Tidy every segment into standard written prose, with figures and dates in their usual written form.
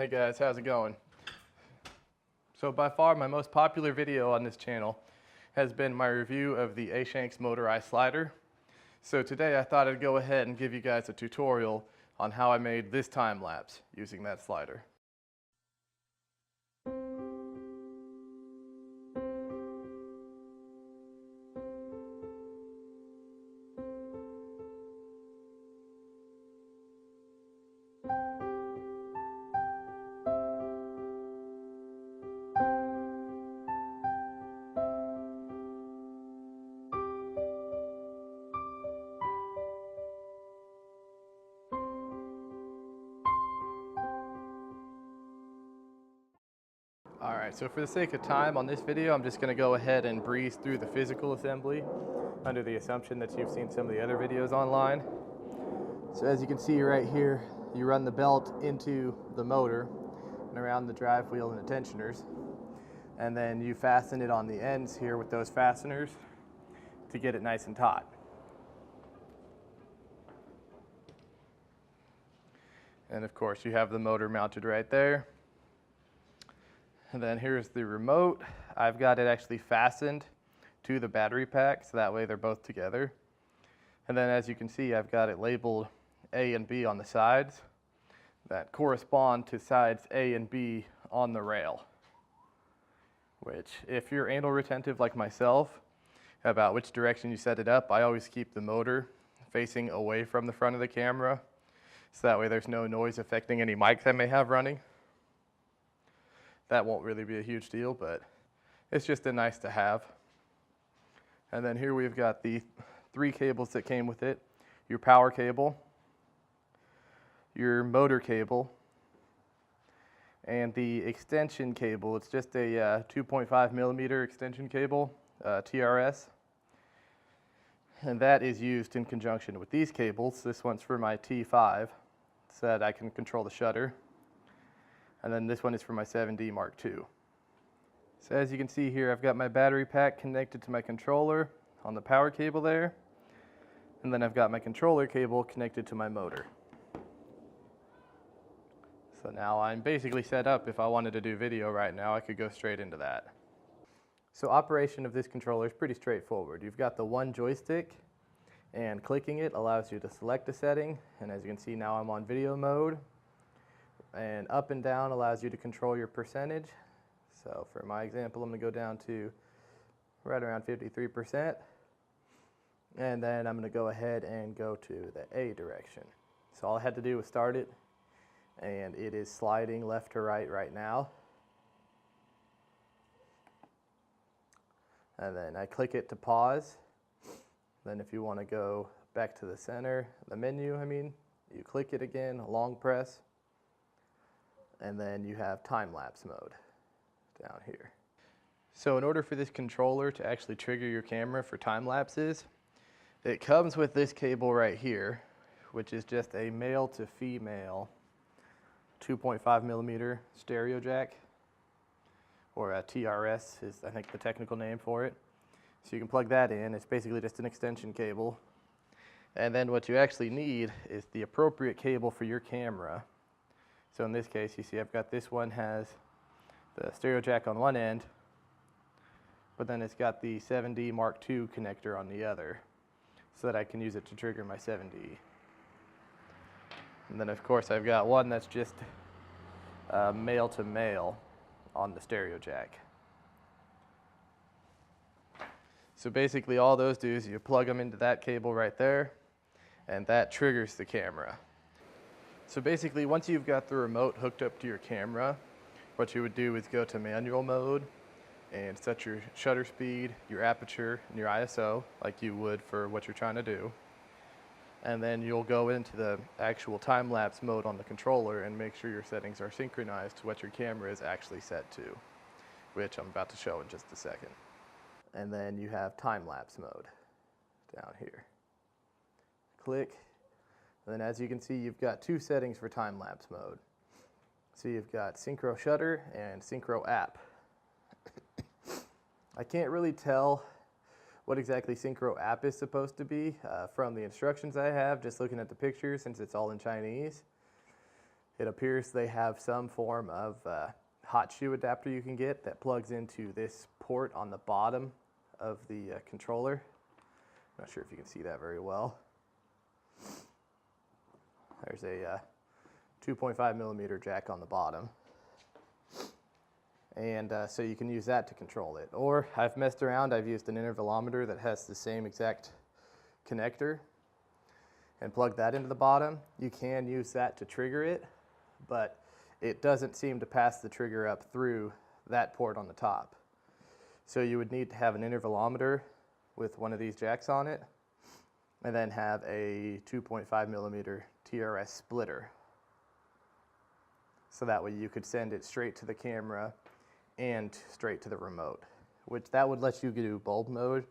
Hey guys, how's it going? So by far my most popular video on this channel has been my review of the Ashanks motorized slider. So today I thought I'd go ahead and give you guys a tutorial on how I made this time lapse using that slider. Alright, so for the sake of time on this video, I'm just going to go ahead and breeze through the physical assembly under the assumption that you've seen some of the other videos online. So as you can see right here, you run the belt into the motor and around the drive wheel and the tensioners, and then you fasten it on the ends here with those fasteners to get it nice and taut. And of course you have the motor mounted right there. And then here's the remote. I've got it actually fastened to the battery pack, so that way they're both together. And then as you can see, I've got it labeled A and B on the sides that correspond to sides A and B on the rail. Which, if you're anal retentive like myself about which direction you set it up, I always keep the motor facing away from the front of the camera, so that way there's no noise affecting any mics I may have running. That won't really be a huge deal, but it's just a nice to have. And then here we've got the 3 cables that came with it. Your power cable, your motor cable, and the extension cable. It's just a 2.5 millimeter extension cable, TRS. And that is used in conjunction with these cables. This one's for my T5, so that I can control the shutter. And then this one is for my 7D Mark II. So as you can see here, I've got my battery pack connected to my controller on the power cable there. And then I've got my controller cable connected to my motor. So now I'm basically set up. If I wanted to do video right now, I could go straight into that. So operation of this controller is pretty straightforward. You've got the one joystick, and clicking it allows you to select a setting. And as you can see now, I'm on video mode. And up and down allows you to control your percentage. So for my example, I'm going to go down to right around 53%. And then I'm going to go ahead and go to the A direction. So all I had to do was start it, and it is sliding left to right now. And then I click it to pause. Then if you want to go back to the center, the menu, you click it again, long press. And then you have time-lapse mode down here. So in order for this controller to actually trigger your camera for time lapses, it comes with this cable right here, which is just a male to female 2.5 millimeter stereo jack, or a TRS is I think the technical name for it. So you can plug that in. It's basically just an extension cable. And then what you actually need is the appropriate cable for your camera. So in this case, you see I've got this one has the stereo jack on one end, but then it's got the 7D Mark II connector on the other, so that I can use it to trigger my 7D. And then of course I've got one that's just male to male on the stereo jack. So basically all those do is you plug them into that cable right there, and that triggers the camera. So basically, once you've got the remote hooked up to your camera, what you would do is go to manual mode and set your shutter speed, your aperture, and your ISO like you would for what you're trying to do. And then you'll go into the actual time-lapse mode on the controller and make sure your settings are synchronized to what your camera is actually set to, which I'm about to show in just a second. And then you have time-lapse mode down here. Click. And then as you can see, you've got 2 settings for time-lapse mode. So you've got synchro shutter and synchro app. I can't really tell what exactly synchro app is supposed to be from the instructions I have, just looking at the pictures since it's all in Chinese. It appears they have some form of hot shoe adapter you can get that plugs into this port on the bottom of the controller. Not sure if you can see that very well. There's a 2.5 millimeter jack on the bottom. And so you can use that to control it. Or I've messed around, I've used an intervalometer that has the same exact connector and plug that into the bottom. You can use that to trigger it, but it doesn't seem to pass the trigger up through that port on the top. So you would need to have an intervalometer with one of these jacks on it, and then have a 2.5 millimeter TRS splitter. So that way you could send it straight to the camera and straight to the remote, which that would let you do bulb mode.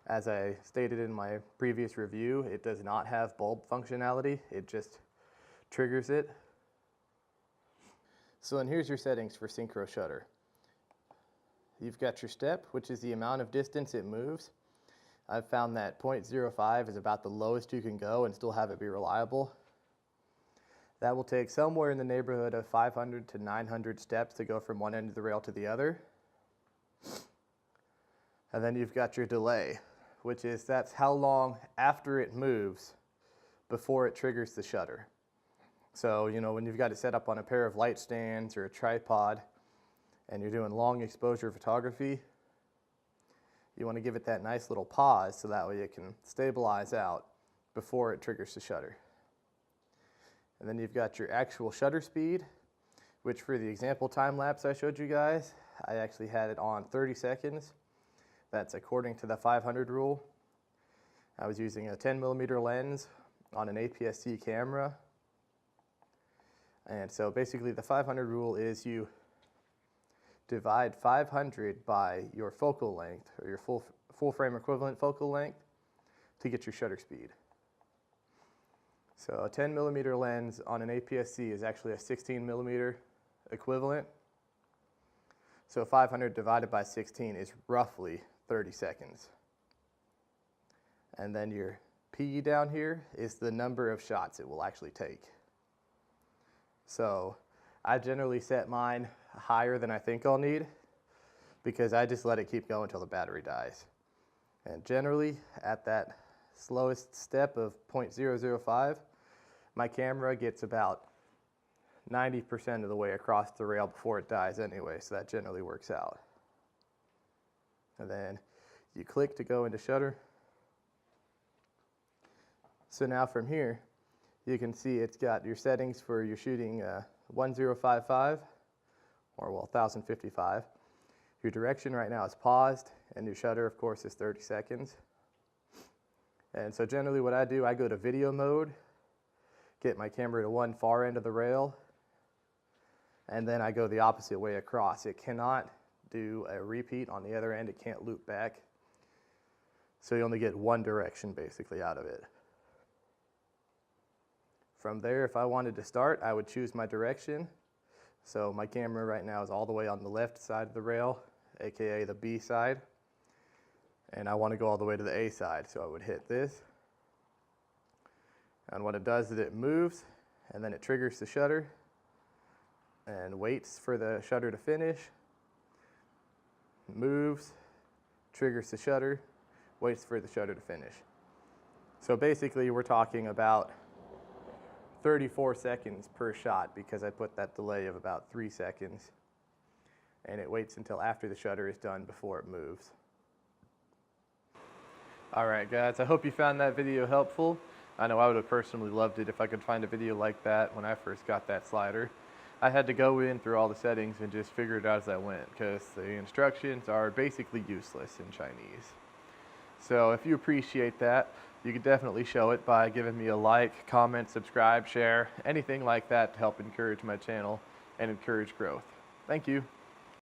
As I stated in my previous review, it does not have bulb functionality, it just triggers it. So then here's your settings for synchro shutter. You've got your step, which is the amount of distance it moves. I've found that 0.05 is about the lowest you can go and still have it be reliable. That will take somewhere in the neighborhood of 500 to 900 steps to go from one end of the rail to the other. And then you've got your delay, which is that's how long after it moves before it triggers the shutter. So, you know, when you've got it set up on a pair of light stands or a tripod and you're doing long exposure photography, you want to give it that nice little pause so that way it can stabilize out before it triggers the shutter. And then you've got your actual shutter speed, which for the example time lapse I showed you guys, I actually had it on 30 seconds. That's according to the 500 rule. I was using a 10 millimeter lens on an APS-C camera. And so basically the 500 rule is you divide 500 by your focal length, or your full frame equivalent focal length, to get your shutter speed. So a 10 millimeter lens on an APS-C is actually a 16 millimeter equivalent. So 500 divided by 16 is roughly 30 seconds. And then your P down here is the number of shots it will actually take. So I generally set mine higher than I think I'll need because I just let it keep going until the battery dies. And generally at that slowest step of 0.005, my camera gets about 90% of the way across the rail before it dies anyway, so that generally works out. And then you click to go into shutter. So now from here, you can see it's got your settings for your shooting 1055, or well, 1055. Your direction right now is paused, and your shutter, of course, is 30 seconds. And so generally what I do, I go to video mode, get my camera to one far end of the rail, and then I go the opposite way across. It cannot do a repeat on the other end. It can't loop back. So you only get one direction basically out of it. From there, if I wanted to start, I would choose my direction. So my camera right now is all the way on the left side of the rail, aka the B side. And I want to go all the way to the A side, so I would hit this. And what it does is it moves, and then it triggers the shutter and waits for the shutter to finish, moves, triggers the shutter, waits for the shutter to finish. So basically we're talking about 34 seconds per shot because I put that delay of about 3 seconds, and it waits until after the shutter is done before it moves. Alright guys, I hope you found that video helpful. I know I would have personally loved it if I could find a video like that when I first got that slider. I had to go in through all the settings and just figure it out as I went because the instructions are basically useless in Chinese. So if you appreciate that, you can definitely show it by giving me a like, comment, subscribe, share, anything like that to help encourage my channel and encourage growth. Thank you.